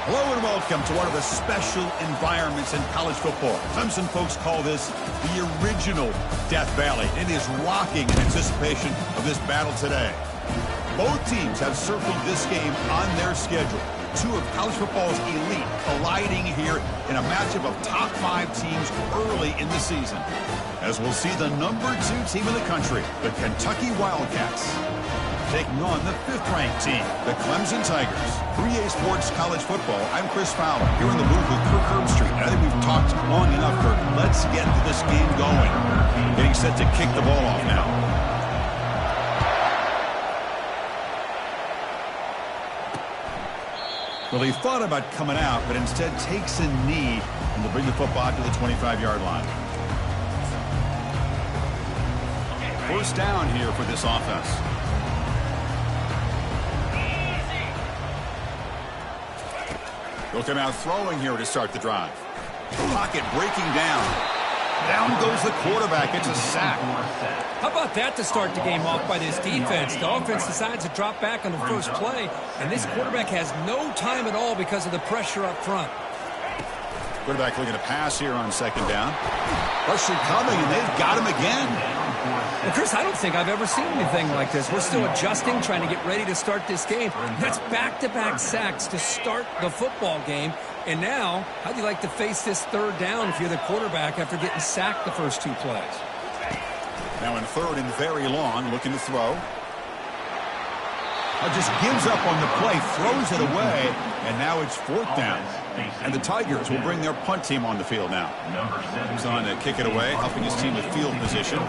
Hello and welcome to one of the special environments in college football. Clemson folks call this the original Death Valley. It is rocking in anticipation of this battle today. Both teams have circled this game on their schedule. Two of college football's elite colliding here in a matchup of top 5 teams early in the season. As we'll see the number 2 team in the country, the Kentucky Wildcats, taking on the 5th-ranked team, the Clemson Tigers. 3A Sports College Football, I'm Chris Fowler, here in the booth with Kirk Herbstreit. I think we've talked long enough, Kirk. Let's get this game going. Getting set to kick the ball off now. Well, he thought about coming out, but instead takes a knee and will bring the football to the 25-yard line. First down here for this offense. They'll come out throwing here to start the drive. Pocket breaking down. Down goes the quarterback. It's a sack. How about that to start the game off by this defense? The offense decides to drop back on the first play, and this quarterback has no time at all because of the pressure up front. Quarterback looking to pass here on second down. Pressure coming, and they've got him again. Well, Chris, I don't think I've ever seen anything like this. We're still adjusting, trying to get ready to start this game. That's back-to-back sacks to start the football game. And now, how do you like to face this third down if you're the quarterback after getting sacked the first 2 plays? Now in third and very long, looking to throw. Just gives up on the play, throws it away, and now it's 4th down. And the Tigers will bring their punt team on the field now. He's on to kick it away, helping his team with field position.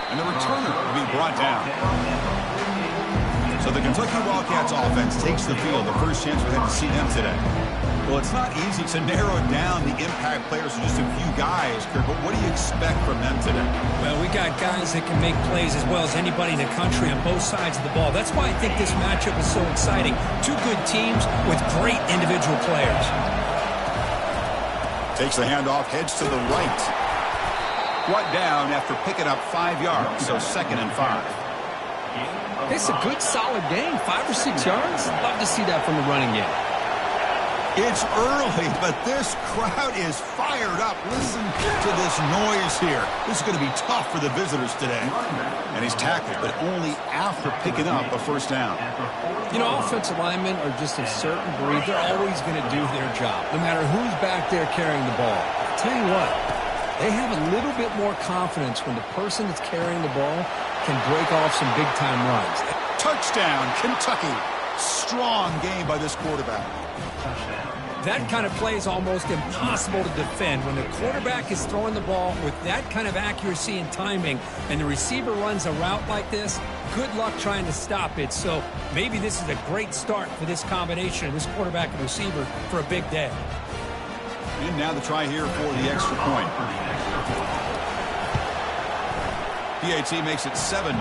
And the returner will be brought down. So the Kentucky Wildcats offense takes the field. The first chance we had to see them today. Well, it's not easy to narrow down the impact players to just a few guys, Kirk, but what do you expect from them today? Well, we got guys that can make plays as well as anybody in the country on both sides of the ball. That's why I think this matchup is so exciting. 2 good teams with great individual players. Takes the handoff, heads to the right. Brought down after picking up 5 yards, so 2nd and 5. It's a good, solid game, 5 or 6 yards. Love to see that from the running game. It's early, but this crowd is fired up. Listen to this noise here. This is going to be tough for the visitors today. And he's tackled, but only after picking up a first down. You know, offensive linemen are just a certain breed. They're always going to do their job, no matter who's back there carrying the ball. I'll tell you what, they have a little bit more confidence when the person that's carrying the ball can break off some big-time runs. Touchdown, Kentucky. Strong game by this quarterback. That kind of play is almost impossible to defend. When the quarterback is throwing the ball with that kind of accuracy and timing, and the receiver runs a route like this, good luck trying to stop it. So maybe this is a great start for this combination of this quarterback and receiver for a big day. And now the try here for the extra point. PAT makes it 7-0.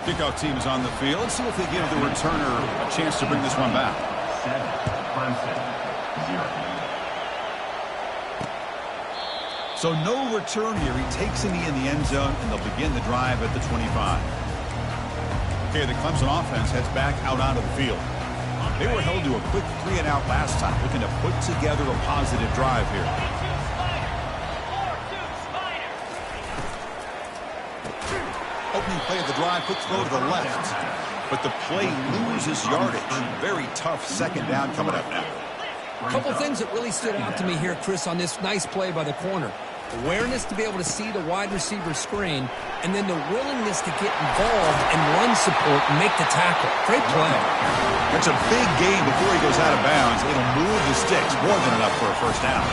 Kickoff team is on the field. Let's see if they give the returner a chance to bring this one back. So no return here. He takes a knee in the end zone, and they'll begin the drive at the 25. Okay, the Clemson offense heads back out onto the field. They were held to a quick 3-and-out last time, looking to put together a positive drive here. Opening play of the drive, quick throw to the left. But the play loses yardage. Very tough second down coming up now. A couple things that really stood out to me here, Chris, on this nice play by the corner. Awareness to be able to see the wide receiver screen, and then the willingness to get involved and run support and make the tackle. Great play. That's a big gain before he goes out of bounds. It'll move the sticks more than enough for a first down.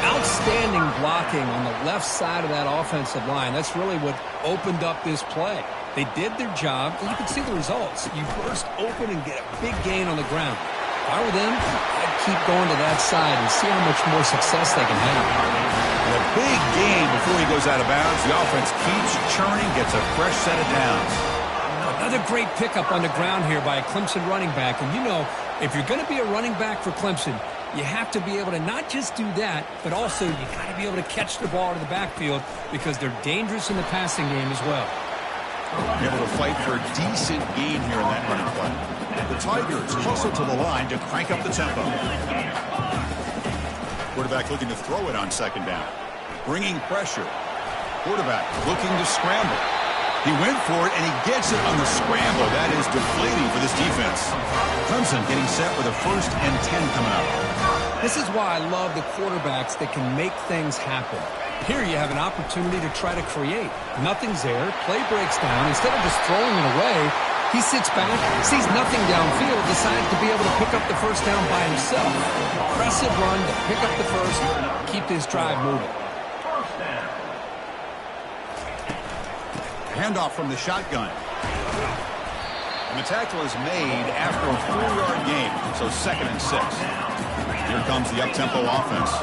Outstanding blocking on the left side of that offensive line. That's really what opened up this play. They did their job, and you can see the results. You burst open and get a big gain on the ground. If I were them, I'd keep going to that side and see how much more success they can have. A big gain before he goes out of bounds. The offense keeps churning, gets a fresh set of downs. Another great pickup on the ground here by a Clemson running back. And you know, if you're going to be a running back for Clemson, you have to be able to not just do that, but also you got to be able to catch the ball out of the backfield because they're dangerous in the passing game as well. Able to fight for a decent gain here in that running play. The Tigers hustle to the line to crank up the tempo. Quarterback looking to throw it on second down. Bringing pressure. Quarterback looking to scramble. He went for it, and he gets it on the scramble. That is deflating for this defense. Clemson getting set with a 1st and 10 coming up. This is why I love the quarterbacks that can make things happen. Here you have an opportunity to try to create. Nothing's there. Play breaks down. Instead of just throwing it away, he sits back, sees nothing downfield, decides to be able to pick up the first down by himself. Impressive run to pick up the first, keep this drive moving. Handoff from the shotgun. And the tackle is made after a 4-yard gain, so 2nd and 6. Here comes the up-tempo offense.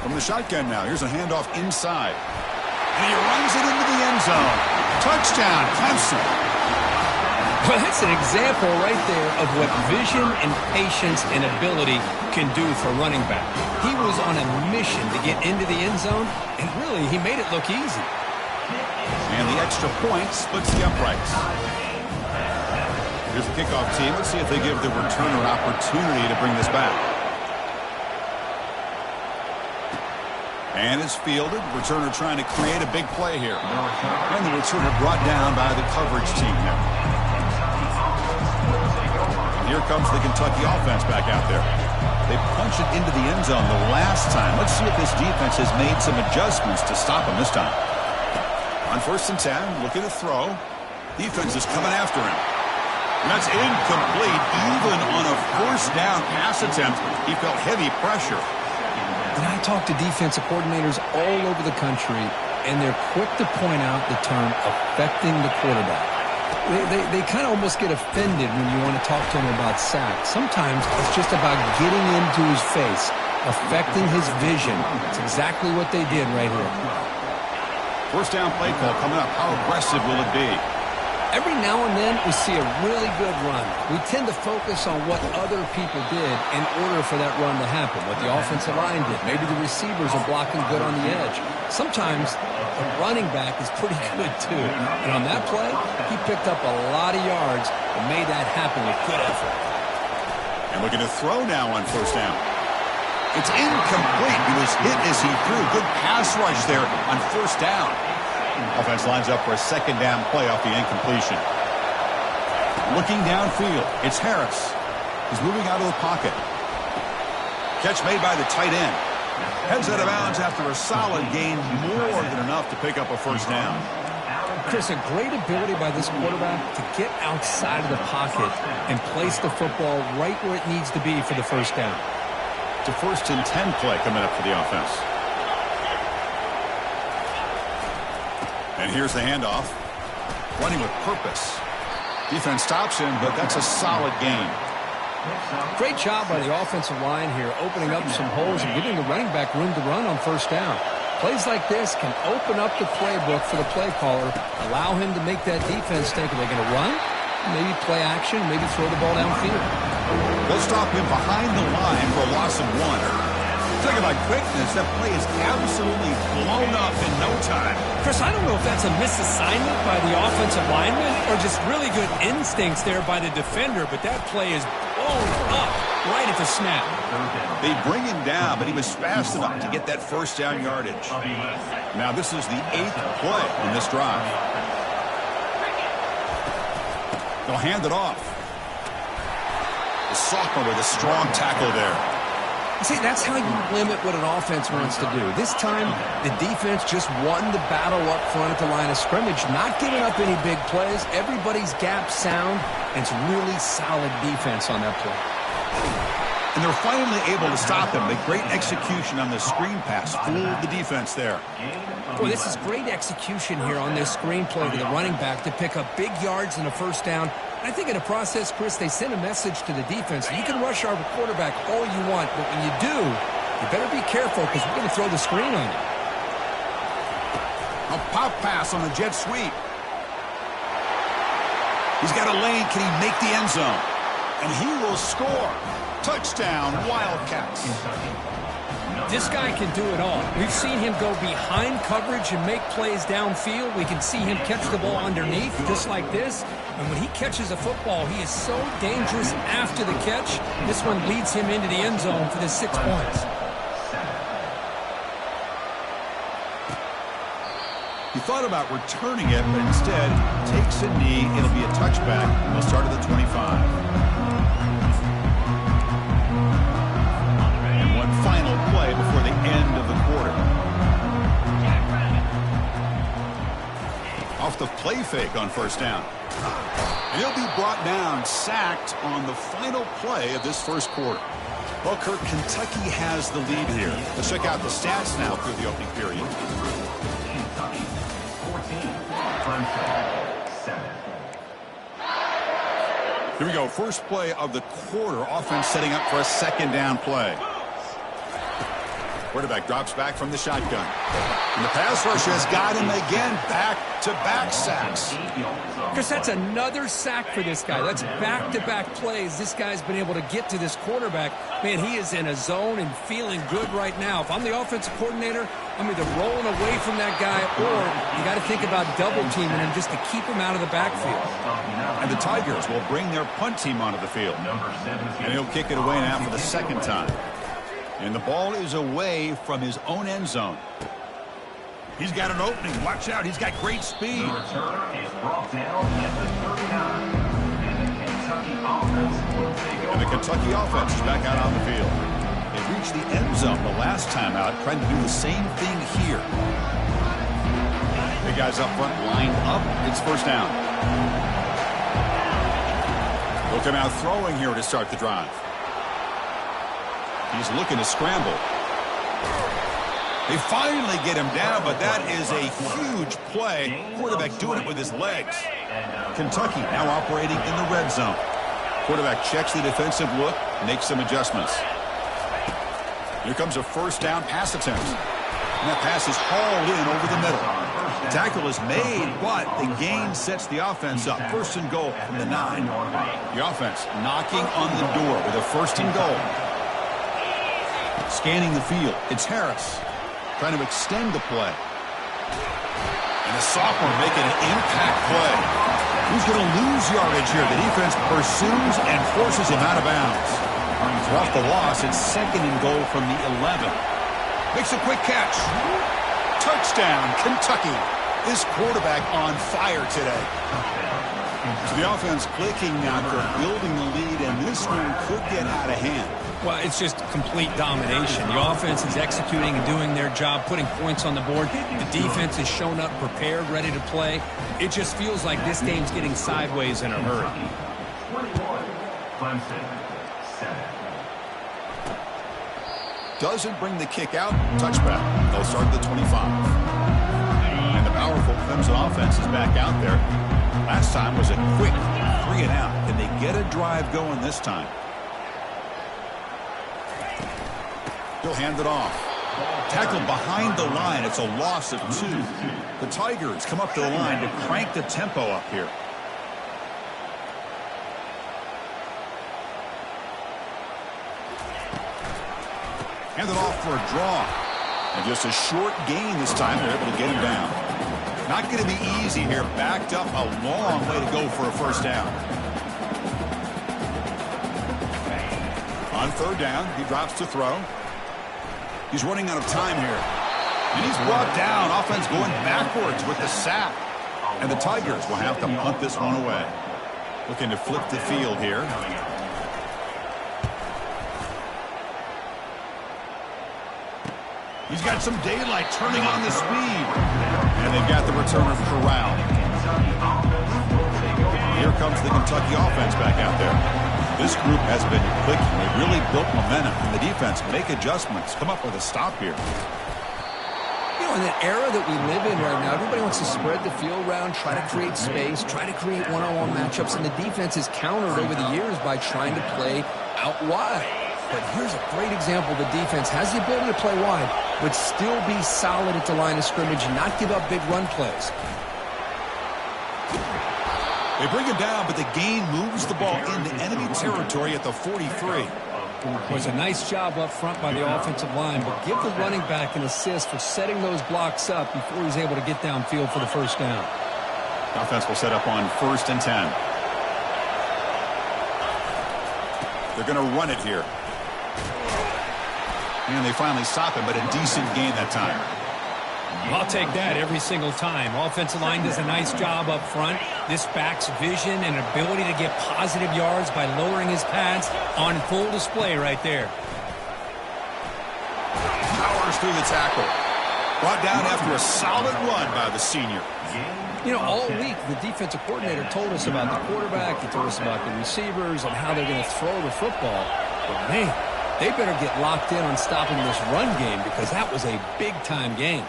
From the shotgun now, here's a handoff inside. And he runs it into the end zone. Touchdown, Clemson. Well, that's an example right there of what vision and patience and ability can do for a running back. He was on a mission to get into the end zone, and really, he made it look easy. And the extra point splits the uprights. Here's the kickoff team. Let's see if they give the returner an opportunity to bring this back. And it's fielded. Returner trying to create a big play here. And the returner brought down by the coverage team there. And here comes the Kentucky offense back out there. They punch it into the end zone the last time. Let's see if this defense has made some adjustments to stop them this time. On 1st and 10, looking to throw. Defense is coming after him. And that's incomplete. Even on a 1st down pass attempt, he felt heavy pressure. And I talk to defensive coordinators all over the country, and they're quick to point out the term affecting the quarterback. They kind of almost get offended when you want to talk to them about sacks. Sometimes it's just about getting into his face, affecting his vision. It's exactly what they did right here. 1st down play call coming up. How aggressive will it be? Every now and then we see a really good run. We tend to focus on what other people did in order for that run to happen, what the offensive line did. Maybe the receivers are blocking good on the edge. Sometimes the running back is pretty good too. And on that play, he picked up a lot of yards and made that happen with good effort. And looking to throw now on 1st down. It's incomplete. He was hit as he threw. Good pass rush there on 1st down. Offense lines up for a 2nd down play off the incompletion. Looking downfield, it's Harris. He's moving out of the pocket. Catch made by the tight end. Heads out of bounds after a solid gain, more than enough to pick up a 1st down. Chris, a great ability by this quarterback to get outside of the pocket and place the football right where it needs to be for the 1st down. It's a 1st and 10 play coming up for the offense. And here's the handoff. Running with purpose. Defense stops him, but that's a solid gain. Great job by the offensive line here, opening up some holes and giving the running back room to run on 1st down. Plays like this can open up the playbook for the play caller, allow him to make that defense think, are they going to run? Maybe play action, maybe throw the ball downfield. They'll stop him behind the line for a loss of 1. Talking about quickness, that play is absolutely blown up in no time. Chris, I don't know if that's a misassignment by the offensive lineman or just really good instincts there by the defender, but that play is blown up right at the snap. They bring him down, but he was fast enough to get that 1st down yardage. Now this is the 8th play in this drive. They'll hand it off. The sophomore with a strong tackle there. See, that's how you limit what an offense wants to do. This time, the defense just won the battle up front at the line of scrimmage, not giving up any big plays. Everybody's gap sound, and it's really solid defense on that play. And they're finally able to stop him. The great execution on the screen pass fooled the defense there. Boy, this is great execution here on this screen play to the running back to pick up big yards and a 1st down. I think in the process, Chris, they send a message to the defense. You can rush our quarterback all you want, but when you do, you better be careful because we're going to throw the screen on you. A pop pass on the jet sweep. He's got a lane. Can he make the end zone? And he will score. Touchdown, Wildcats. This guy can do it all. We've seen him go behind coverage and make plays downfield. We can see him catch the ball underneath, just like this. And when he catches a football, he is so dangerous after the catch. This one leads him into the end zone for the 6 points. He thought about returning it, but instead takes a knee. It'll be a touchback. They'll start at the 25. Final play before the end of the quarter. Off the play fake on first down. He'll be brought down, sacked on the final play of this first quarter. Well, Kirk, Kentucky has the lead here. Let's check out the stats now through the opening period. Kentucky 14, Clemson 7. Here we go. First play of the quarter. Offense setting up for a second down play. Quarterback drops back from the shotgun. And the pass rush has got him again. Back-to-back sacks. Chris, that's another sack for this guy. That's back-to-back plays. This guy's been able to get to this quarterback. Man, he is in a zone and feeling good right now. If I'm the offensive coordinator, I'm either rolling away from that guy or you got to think about double-teaming him just to keep him out of the backfield. And the Tigers will bring their punt team onto the field. And he'll kick it away now for the second time. And the ball is away from his own end zone. He's got an opening. Watch out. He's got great speed. The return is brought down at the 39. And the Kentucky offense will take over. And the Kentucky offense is back out on the field. They reached the end zone the last time out, trying to do the same thing here. The guys up front lined up. It's first down. They'll come out throwing here to start the drive. He's looking to scramble. They finally get him down, but that is a huge play. Quarterback doing it with his legs. Kentucky now operating in the red zone. Quarterback checks the defensive look, makes some adjustments. Here comes a first down pass attempt. And that pass is hauled in over the middle. The tackle is made, but the gain sets the offense up. First and goal from the 9. The offense knocking on the door with a first and goal. Scanning the field, it's Harris trying to extend the play. And the sophomore making an impact play. Who's going to lose yardage here? The defense pursues and forces him out of bounds. So off the loss, it's second and goal from the 11. Makes a quick catch. Touchdown, Kentucky. This quarterback on fire today. So the offense clicking now for building the lead, and this one could get out of hand. Well, it's just complete domination. The offense is executing and doing their job, putting points on the board. The defense has shown up prepared, ready to play. It just feels like this game's getting sideways in a hurry. 21, Clemson 7. Doesn't bring the kick out. Touchback. They'll start at the 25. And the powerful Clemson offense is back out there. Last time was a quick 3 and out. Can they get a drive going this time? He'll hand it off. Tackled behind the line. It's a loss of 2. The Tigers come up to the line to crank the tempo up here. Hand it off for a draw. And just a short gain this time. They're able to get him down. Not going to be easy here. Backed up a long way to go for a first down. On third down, he drops to throw. He's running out of time here. And he's brought down. Offense going backwards with the sack. And the Tigers will have to punt this one away. Looking to flip the field here. He's got some daylight turning on the speed. And they've got the returner corralled. Here comes the Kentucky offense back out there. This group has been clicking. They've really built momentum. And the defense make adjustments. Come up with a stop here. You know, in the era that we live in right now, everybody wants to spread the field around, try to create space, try to create one-on-one matchups. And the defense has countered over the years by trying to play out wide. But here's a great example. The defense has the ability to play wide, but still be solid at the line of scrimmage and not give up big run plays. They bring it down, but the gain moves the ball into enemy territory at the 43. It was a nice job up front by the offensive line, but give the running back an assist for setting those blocks up before he's able to get downfield for the first down. The offense will set up on 1st and 10. They're going to run it here. And they finally stop it, but a decent gain that time. I'll take that every single time. Offensive line does a nice job up front. This back's vision and ability to get positive yards by lowering his pads on full display right there. Powers through the tackle. Brought down after a solid run by the senior. You know, all week the defensive coordinator told us about the quarterback. He told us about the receivers and how they're going to throw the football. But, man, they better get locked in on stopping this run game because that was a big-time game.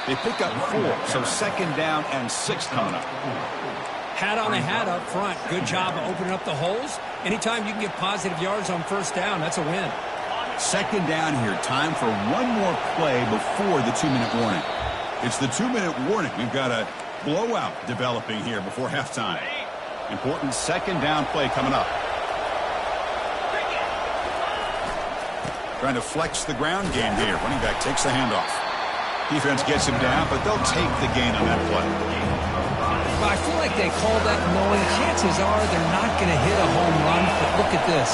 They pick up 4, so 2nd down and 6 coming up. Hat on a hat up front. Good job of opening up the holes. Anytime you can get positive yards on 1st down, that's a win. 2nd down here. Time for one more play before the 2-minute warning. It's the 2-minute warning. We've got a blowout developing here before halftime. Important 2nd down play coming up. Trying to flex the ground game here. Running back takes the handoff. Defense gets him down, but they'll take the gain on that play. Well, I feel like they called that knowing chances are they're not going to hit a home run. But look at this.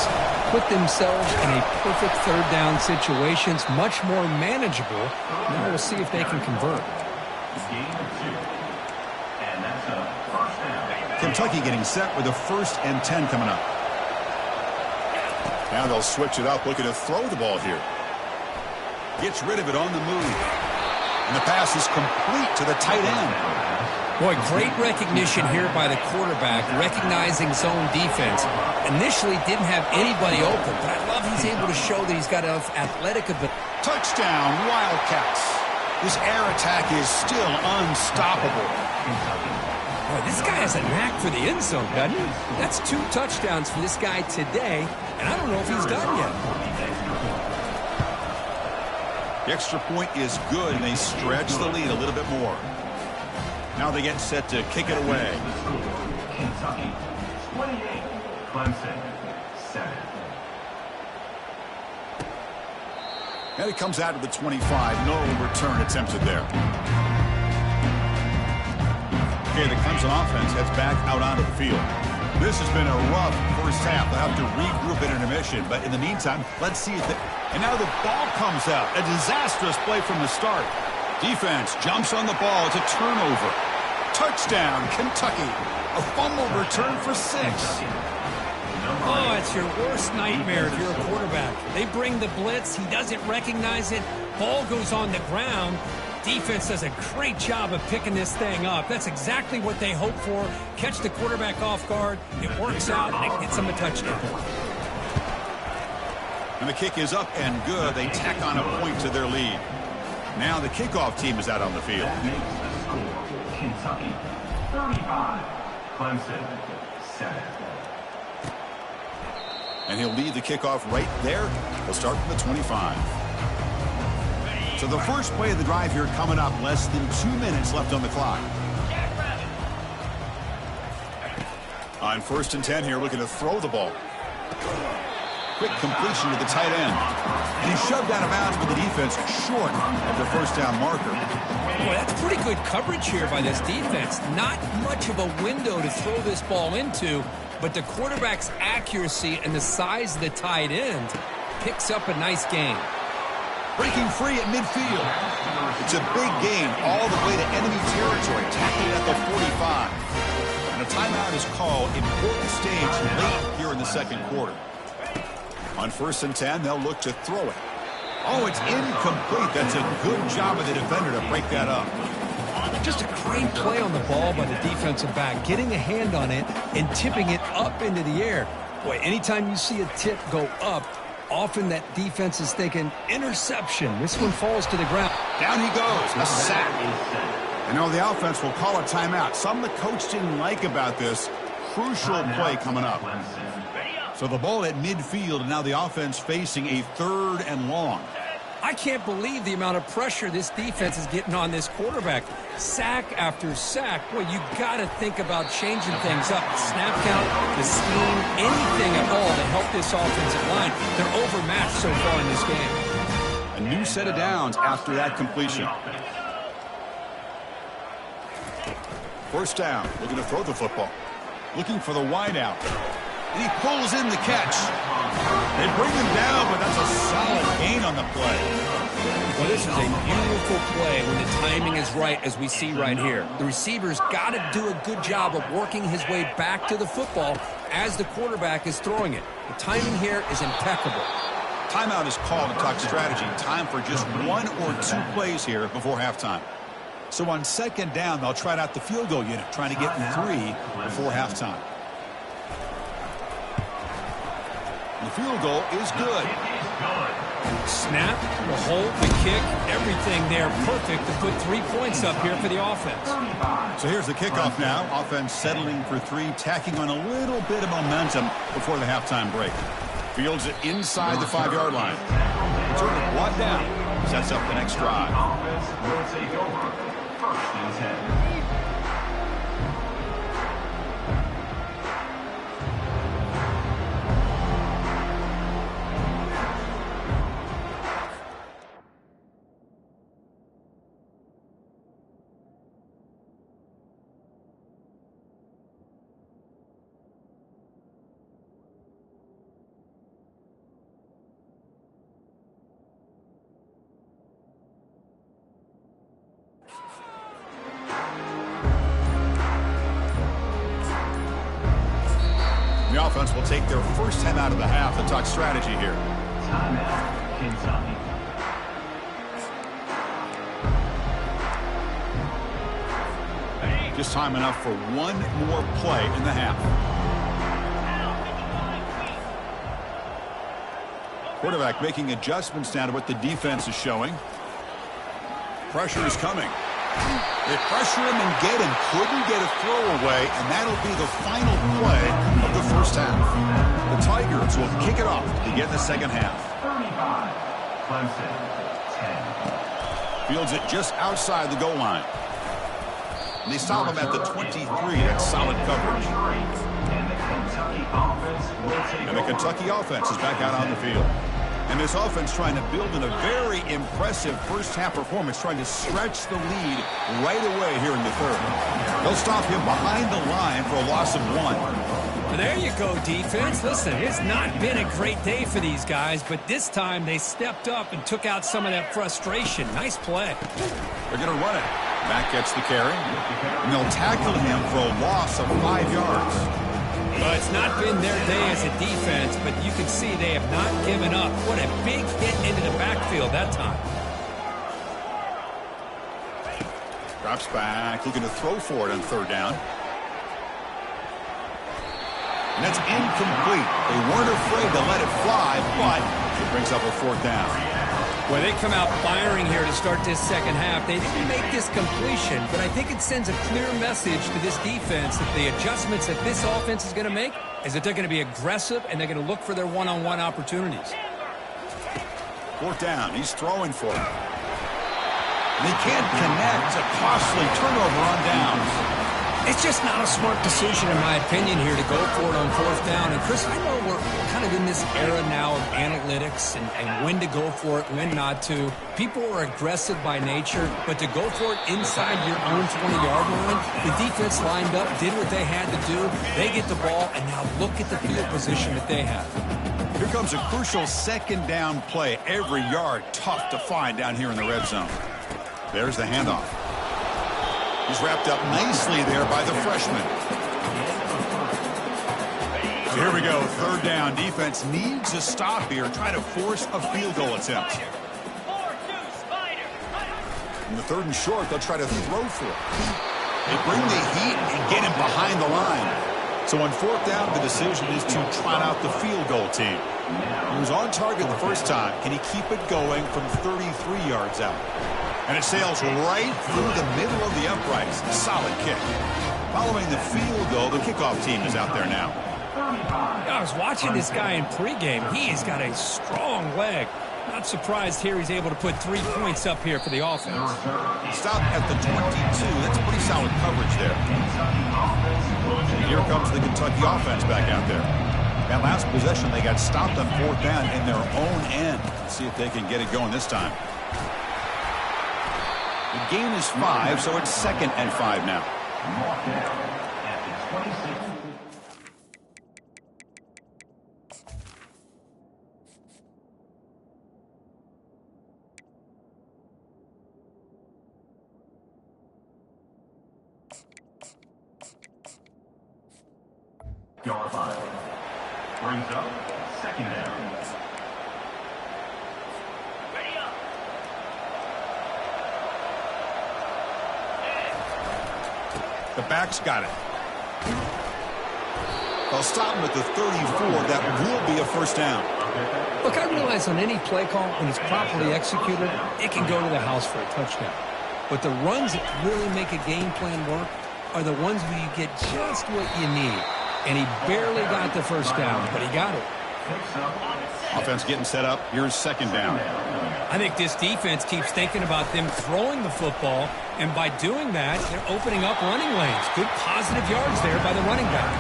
Put themselves in a perfect 3rd down situation. It's much more manageable. Now we'll see if they can convert. Kentucky getting set with a 1st and 10 coming up. Now they'll switch it up, looking to throw the ball here. Gets rid of it on the move. And the pass is complete to the tight end. Boy, great recognition here by the quarterback, recognizing zone defense. Initially didn't have anybody open, but I love he's able to show that he's got enough athletic ability. Touchdown, Wildcats. This air attack is still unstoppable. Boy, this guy has a knack for the end zone, doesn't he? That's 2 touchdowns for this guy today, and I don't know if he's done yet. The extra point is good, and they stretch the lead a little bit more. Now they get set to kick it away. Kentucky 28, Clemson 7. And it comes out of the 25. No return attempted there. Okay, the Clemson offense heads back out onto the field. This has been a rough first half. They'll have to regroup at intermission. But in the meantime, let's see if and now the ball comes out. A disastrous play from the start. Defense jumps on the ball. It's a turnover. Touchdown, Kentucky. A fumble return for 6. Oh, it's your worst nightmare if you're a quarterback. They bring the blitz. He doesn't recognize it. Ball goes on the ground. Defense does a great job of picking this thing up. That's exactly what they hope for. Catch the quarterback off guard. It works out, and it gets them a touchdown. And the kick is up and good. They tack on a point to their lead. Now the kickoff team is out on the field. That makes the score Kentucky 35, Clemson 7. And he'll lead the kickoff right there. He'll start from the 25. So the first play of the drive here coming up. Less than 2 minutes left on the clock. On 1st and 10 here, looking to throw the ball. Quick completion to the tight end. And he shoved out of bounds with the defense short of the 1st down marker. Boy, that's pretty good coverage here by this defense. Not much of a window to throw this ball into, but the quarterback's accuracy and the size of the tight end picks up a nice gain. Breaking free at midfield. It's a big gain all the way to enemy territory, tackled at the 45. And a timeout is called. Important stage late here in the 2nd quarter. On 1st and 10, they'll look to throw it. Oh, it's incomplete. That's a good job of the defender to break that up. Just a great play on the ball by the defensive back, getting a hand on it and tipping it up into the air. Boy, anytime you see a tip go up, often that defense is thinking interception. This one falls to the ground. Down he goes. A sack. And now the offense will call a timeout. Something the coach didn't like about this. Crucial play coming up. So the ball at midfield, and now the offense facing a 3rd and long. I can't believe the amount of pressure this defense is getting on this quarterback. Sack after sack. Boy, you got to think about changing things up. The snap count, the scheme, anything at all to help this offensive line. They're overmatched so far in this game. A new set of downs after that completion. First down, looking to throw the football. Looking for the wide out. And he pulls in the catch. They bring him down, but that's a solid gain on the play. Well, this is a beautiful play when the timing is right, as we see right here. The receiver's got to do a good job of working his way back to the football as the quarterback is throwing it. The timing here is impeccable. Timeout is called to talk strategy. Time for just 1 or 2 plays here before halftime. So on second down, they'll try out the field goal unit, trying to get 3 before halftime. The field goal is good. Snap, the hold, the kick, everything there perfect to put 3 points up here for the offense. So here's the kickoff now. Offense settling for 3, tacking on a little bit of momentum before the halftime break. Fields it inside the 5-yard line. Return it brought down. Sets up the next drive. Offense will take over. First and 10. The offense will take their first time out of the half to talk strategy here. Timeout, Kentucky. Just time enough for 1 more play in the half. Quarterback making adjustments down to what the defense is showing. Pressure is coming. They pressure him and get him. Couldn't get a throw away, and that'll be the final play of the first half. The Tigers will kick it off to begin the second half. 35, Clemson, 10. Fields it just outside the goal line. And they stop him at the 23. That's solid coverage. And the Kentucky offense is back out on the field. And this offense trying to build in a very impressive first-half performance, trying to stretch the lead right away here in the third. They'll stop him behind the line for a loss of 1. Well, there you go, defense. Listen, it's not been a great day for these guys, but this time they stepped up and took out some of that frustration. Nice play. They're going to run it. Mack gets the carry, and they'll tackle him for a loss of 5 yards. Well, it's not been their day as a defense, but you can see they have not given up. What a big hit into the backfield that time. Drops back, looking to throw for it on third down. And that's incomplete. They weren't afraid to let it fly, but it brings up a fourth down. Well, they come out firing here to start this second half. They didn't make this completion, but I think it sends a clear message to this defense that the adjustments that this offense is going to make is that they're going to be aggressive and they're going to look for their one-on-one opportunities. Fourth down. He's throwing for it. And he can't connect. A costly turnover on downs. It's just not a smart decision, in my opinion, here to go for it on fourth down. And, Chris, I know we're kind of in this era now of analytics and when to go for it, when not to. People are aggressive by nature, but to go for it inside your own 20-yard line, the defense lined up, did what they had to do. They get the ball, and now look at the field position that they have. Here comes a crucial second down play. Every yard tough to find down here in the red zone. There's the handoff. He's wrapped up nicely there by the freshman. So here we go, third down. Defense needs a stop here, try to force a field goal attempt. In the third and short, they'll try to throw for it. They bring the heat and get him behind the line. So on fourth down, the decision is to trot out the field goal team. He was on target the first time. Can he keep it going from 33 yards out? And it sails right through the middle of the uprights. Solid kick. Following the field goal, the kickoff team is out there now. I was watching this guy in pregame. He has got a strong leg. Not surprised here he's able to put 3 points up here for the offense. Stop at the 22. That's pretty solid coverage there. And here comes the Kentucky offense back out there. That last possession, they got stopped on 4th down in their own end. Let's see if they can get it going this time. The gain is 5, so it's 2nd and 5 now. Yard line. Brings up 2nd down. The back's got it. They'll stop him at the 34. That will be a 1st down. Look, I realize on any play call, when it's properly executed, it can go to the house for a touchdown. But the runs that really make a game plan work are the ones where you get just what you need. And he barely got the 1st down, but he got it. Offense getting set up. Here's 2nd down. I think this defense keeps thinking about them throwing the football, and by doing that, they're opening up running lanes. Good positive yards there by the running back.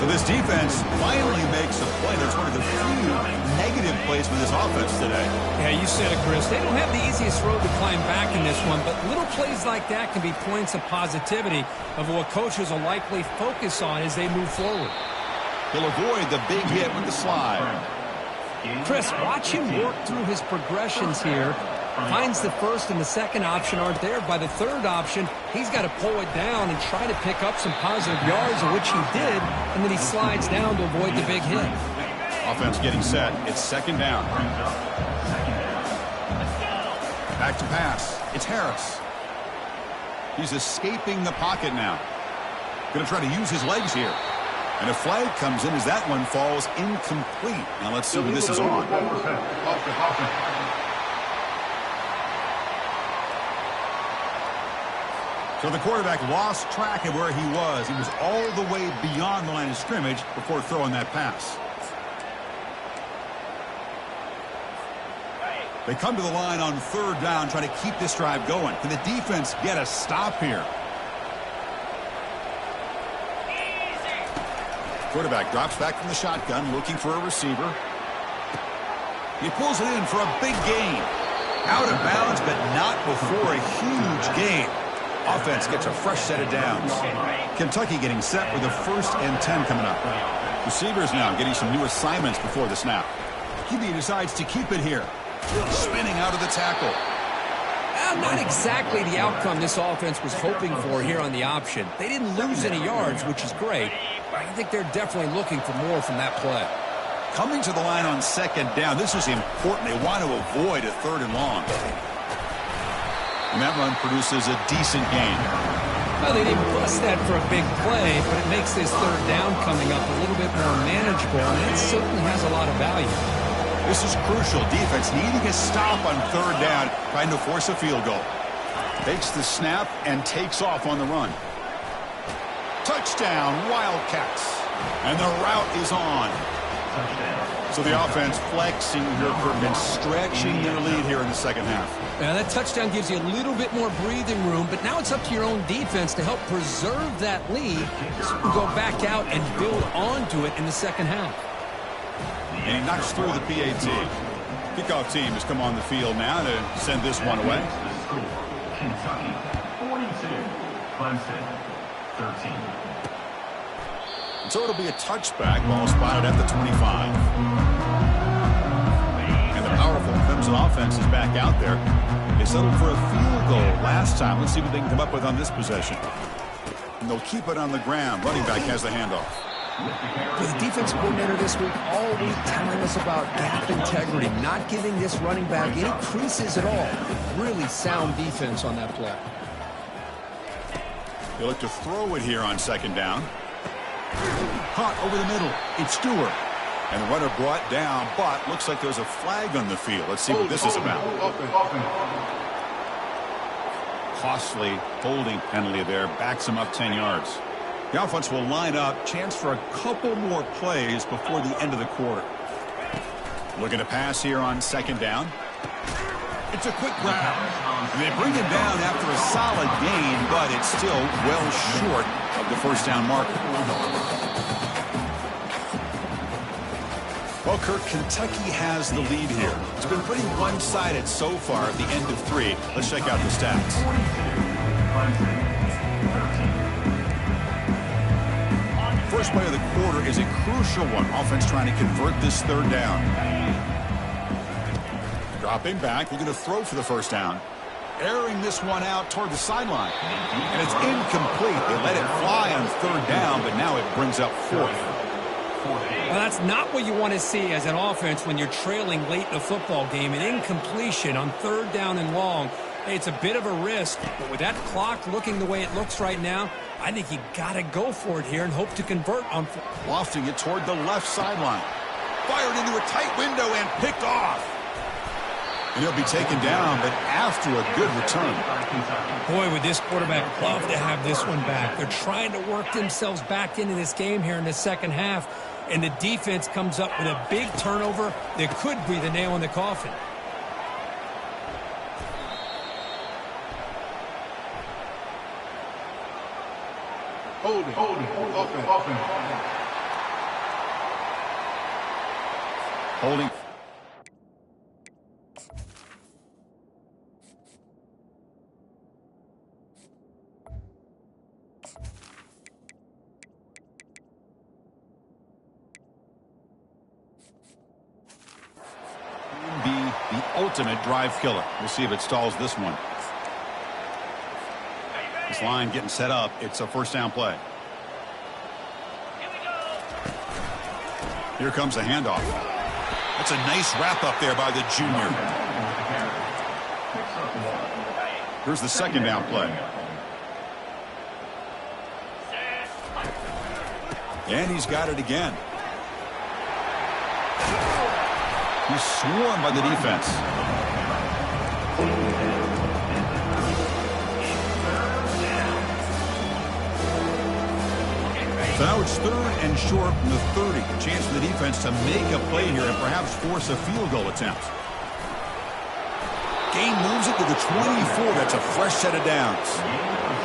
So this defense finally makes a play. That's one of the few negative plays for this offense today. Yeah, you said it, Chris. They don't have the easiest road to climb back in this one, but little plays like that can be points of positivity of what coaches will likely focus on as they move forward. He'll avoid the big hit with the slide. Chris, watch him work through his progressions here. Finds the 1st and the 2nd option aren't there. By the 3rd option, he's got to pull it down and try to pick up some positive yards, which he did, and then he slides down to avoid the big hit. Offense getting set. It's 2nd down. Back to pass. It's Harris. He's escaping the pocket now. Going to try to use his legs here. And a flag comes in as that one falls incomplete. Now let's see who this is on. So the quarterback lost track of where he was. He was all the way beyond the line of scrimmage before throwing that pass. They come to the line on 3rd down, trying to keep this drive going. Can the defense get a stop here? Quarterback drops back from the shotgun, looking for a receiver. He pulls it in for a big gain. Out of bounds, but not before a huge gain. Offense gets a fresh set of downs. Kentucky getting set with a 1st and 10 coming up. Receivers now getting some new assignments before the snap. QB decides to keep it here. Spinning out of the tackle. Not exactly the outcome this offense was hoping for here on the option. They didn't lose any yards, which is great. I think they're definitely looking for more from that play. Coming to the line on 2nd down, this is important. They want to avoid a 3rd and long. And that run produces a decent gain. Well, they didn't bust that for a big play, but it makes this 3rd down coming up a little bit more manageable, and it certainly has a lot of value. This is crucial. Defense needing a stop on 3rd down, trying to force a field goal. Takes the snap and takes off on the run. Touchdown, Wildcats. And the route is on. So the offense flexing here and stretching their lead here in the 2nd half. Yeah, that touchdown gives you a little bit more breathing room, but now it's up to your own defense to help preserve that lead so you can go back out and build onto it in the 2nd half. And he knocks through the PAT. Kickoff team has come on the field now to send this one away. Kentucky 42, Clemson 13. And so it'll be a touchback, ball spotted at the 25. And the powerful Clemson offense is back out there. They settled for a field goal last time. Let's see what they can come up with on this possession. And they'll keep it on the ground. Running back has the handoff. The defense coordinator this week all week telling us about gap integrity, not giving this running back any creases at all. Really sound defense on that play. They look to throw it here on 2nd down. Caught over the middle. It's Stewart. And the runner brought down, but looks like there's a flag on the field. Let's see what this is about. Costly holding penalty there. Backs him up 10 yards. The offense will line up. Chance for a couple more plays before the end of the quarter. Looking to pass here on second down. It's a quick grab. They bring him down after a solid gain, but it's still well short of the first down marker. Well, Kirk, Kentucky has the lead here. It's been pretty one-sided so far at the end of 3. Let's check out the stats. First play of the quarter is a crucial one. Offense trying to convert this third down. Dropping back, looking to throw for the first down. Airing this one out toward the sideline. And it's incomplete. They let it fly on third down, but now it brings up fourth. Well, that's not what you want to see as an offense when you're trailing late in a football game. An incompletion on third down and long. It's a bit of a risk, but with that clock looking the way it looks right now, I think you got to go for it here and hope to convert on. Lofting it toward the left sideline. Fired into a tight window and picked off. And he'll be taken down, but after a good return. Boy, would this quarterback love to have this one back. They're trying to work themselves back into this game here in the second half, and the defense comes up with a big turnover that could be the nail in the coffin. Holding. Be the ultimate drive killer. We'll see if it stalls this one. This line getting set up. It's a first down play. Here comes a handoff. That's a nice wrap up there by the junior. Here's the second down play. And he's got it again. He's swarmed by the defense. So now it's third and short from the 30. A chance for the defense to make a play here and perhaps force a field goal attempt. Gain moves it to the 24. That's a fresh set of downs.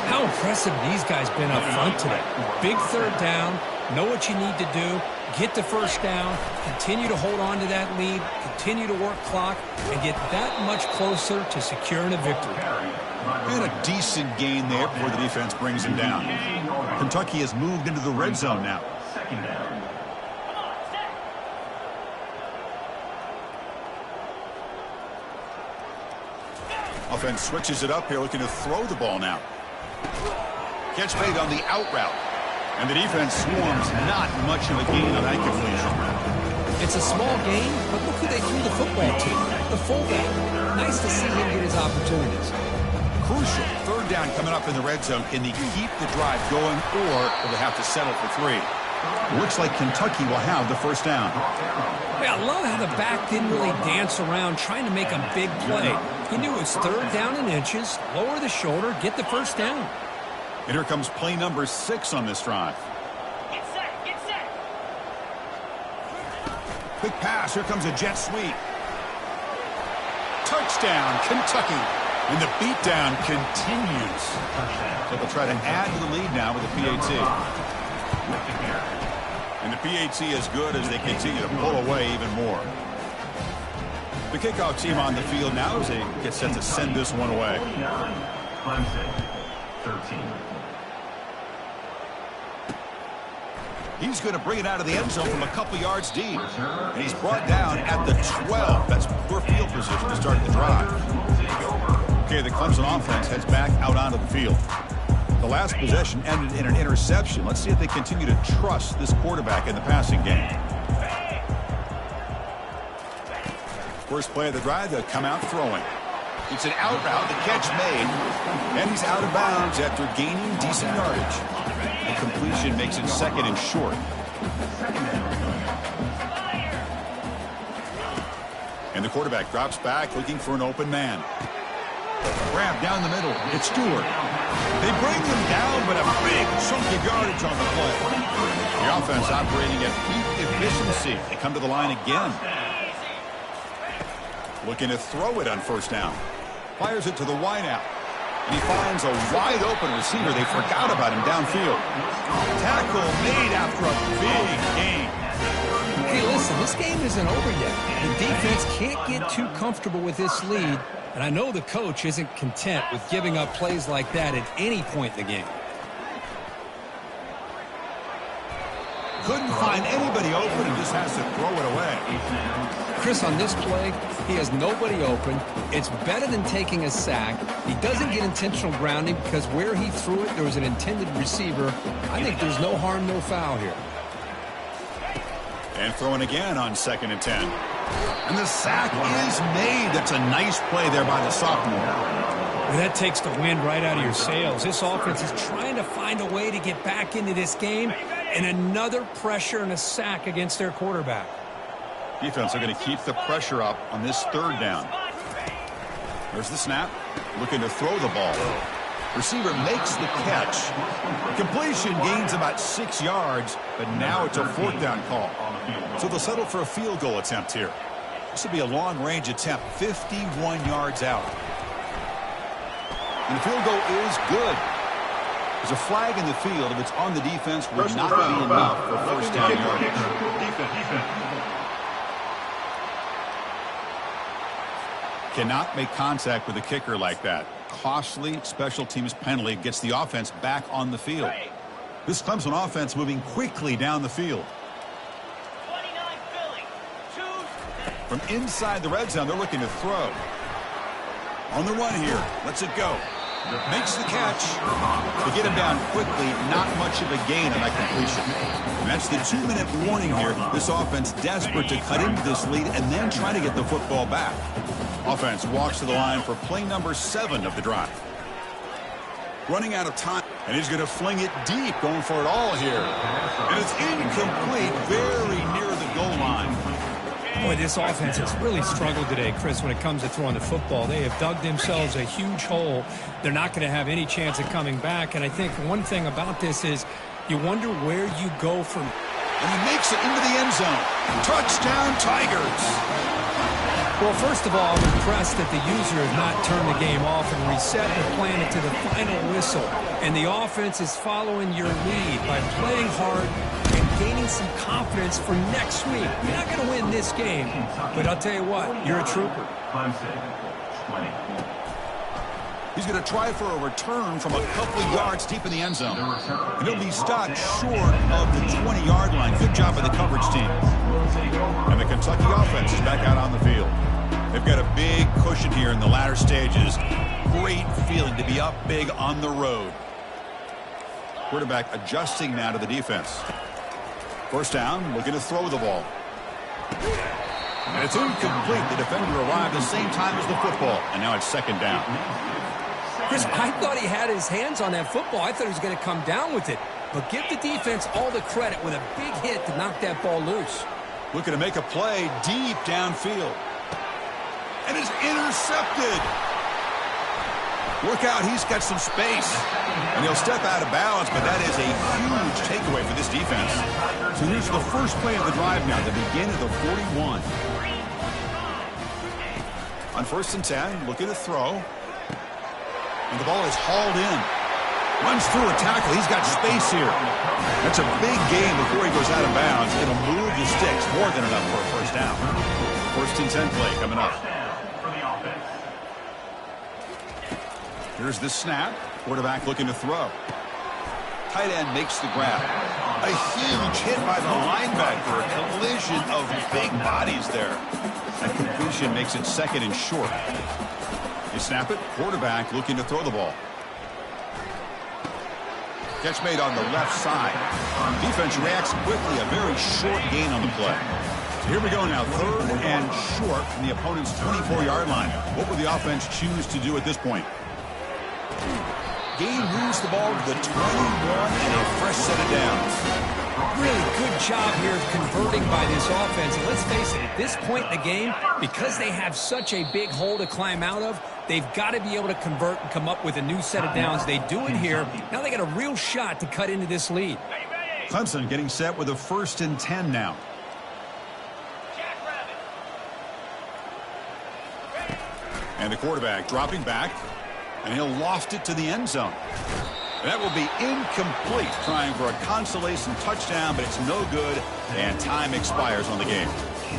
How impressive these guys been up front today. Big third down. Know what you need to do. Get the first down. Continue to hold on to that lead. Continue to work clock and get that much closer to securing a victory. And a decent gain there before the defense brings him down. Kentucky has moved into the red zone now. Second down. Offense switches it up here, looking to throw the ball now. Catch made on the out route. And the defense swarms. Not much of a gain on that completion. It's a small gain, but look who they threw the football to. The fullback. Nice to see him get his opportunities. Crucial. Third down coming up in the red zone. Can they keep the drive going, or will they have to settle for 3? Looks like Kentucky will have the first down. Yeah, I love how the back didn't really dance around trying to make a big play. He knew it was third down in inches, lower the shoulder, get the first down. And here comes play number 6 on this drive. Get set, get set. Quick pass. Here comes a jet sweep. Touchdown, Kentucky. And the beatdown continues. So they'll try to add to the lead now with the PAT. And the PAT is good as they continue to pull away even more. The kickoff team on the field now as they get set to send this one away. Clemson, 13. He's going to bring it out of the end zone from a couple yards deep. And he's brought down at the 12. That's poor field position to start the drive. Okay, the Clemson offense heads back out onto the field. The last possession ended in an interception. Let's see if they continue to trust this quarterback in the passing game. First play of the drive, they'll come out throwing. It's an out route, the catch made, and he's out of bounds after gaining decent yardage. The completion makes it second and short. And the quarterback drops back looking for an open man. Grab down the middle. It's Stewart. They bring him down, but a big chunk of yardage on the play. The offense operating at peak efficiency. They come to the line again. looking to throw it on first down. Fires it to the wideout. And he finds a wide open receiver. They forgot about him downfield. Tackle made after a big gain. Hey, listen, this game isn't over yet. The defense can't get too comfortable with this lead, and I know the coach isn't content with giving up plays like that at any point in the game. Couldn't find anybody open and just has to throw it away. Chris, on this play, he has nobody open. It's better than taking a sack. He doesn't get intentional grounding because where he threw it, there was an intended receiver. I think there's no harm, no foul here. And throwing again on 2nd and 10. And the sack is made. That's a nice play there by the sophomore. Well, that takes the wind right out of your sails. This offense is trying to find a way to get back into this game, and another pressure and a sack against their quarterback. Defense are going to keep the pressure up on this 3rd down. There's the snap. Looking to throw the ball. Receiver makes the catch. Completion gains about 6 yards, but now it's a 4th down call. So they'll settle for a field goal attempt here. This will be a long-range attempt, 51 yards out. And the field goal is good. There's a flag in the field. If it's on the defense, would not be enough for first down yardage. Cannot make contact with a kicker like that. Costly special teams penalty gets the offense back on the field. This Clemson offense moving quickly down the field. 29 Philly. From inside the red zone, they're looking to throw. On the run here. Lets it go. Makes the catch. To get him down quickly, not much of a gain on that completion. And that's the 2-minute warning here. This offense desperate to cut into this lead and then try to get the football back. Offense walks to the line for play number 7 of the drive. Running out of time, and he's going to fling it deep, going for it all here. And it's incomplete, very near the goal line. Boy, this offense has really struggled today, Chris, when it comes to throwing the football. They have dug themselves a huge hole. They're not going to have any chance of coming back. And I think one thing about this is you wonder where you go from. And he makes it into the end zone. Touchdown, Tigers. Well, first of all, I'm impressed that the user has not turned the game off and reset the planet to the final whistle. And the offense is following your lead by playing hard and gaining some confidence for next week. You're not going to win this game, but I'll tell you what, you're a trooper. He's going to try for a return from a couple of yards deep in the end zone. And he'll be stopped short of the 20-yard line. Good job by the coverage team. And the Kentucky offense is back out on the field. They've got a big cushion here in the latter stages. Great feeling to be up big on the road. Quarterback adjusting now to the defense. First down, looking to throw the ball. And it's incomplete. The defender arrived at the same time as the football. And now it's 2nd down. Chris, I thought he had his hands on that football. I thought he was going to come down with it. But give the defense all the credit with a big hit to knock that ball loose. Looking to make a play deep downfield. And it's intercepted. Look out, he's got some space. And he'll step out of bounds, but that is a huge takeaway for this defense. So here's the first play of the drive now, the begin of the 41. On 1st and 10, looking to throw. And the ball is hauled in. Runs through a tackle. He's got space here. That's a big gain before he goes out of bounds. It'll move the sticks more than enough for a first down. 1st and 10 play coming up. Here's the snap. Quarterback looking to throw. Tight end makes the grab. A huge hit by the linebacker. A collision of big bodies there. That completion makes it 2nd and short. You snap it. Quarterback looking to throw the ball. Catch made on the left side. Defense reacts quickly. A very short gain on the play. So here we go now. 3rd and short from the opponent's 24-yard line. What will the offense choose to do at this point? Gain moves the ball to the 21 and a fresh set of downs. Really good job here of converting by this offense. And let's face it, at this point in the game, because they have such a big hole to climb out of, they've got to be able to convert and come up with a new set of downs. They do it here. Now they got a real shot to cut into this lead. Clemson getting set with a 1st and 10 now. And the quarterback dropping back, and he'll loft it to the end zone. That will be incomplete, trying for a consolation touchdown, but it's no good, and time expires on the game.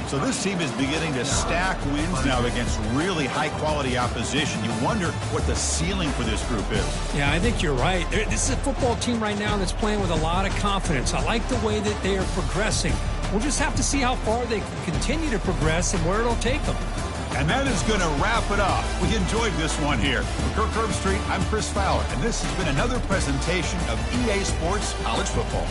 So this team is beginning to stack wins now against really high-quality opposition. You wonder what the ceiling for this group is. Yeah, I think you're right. This is a football team right now that's playing with a lot of confidence. I like the way that they are progressing. We'll just have to see how far they can continue to progress and where it'll take them. And that is going to wrap it up. We enjoyed this one here. For Kirk Herbstreit, I'm Chris Fowler, and this has been another presentation of EA Sports College Football.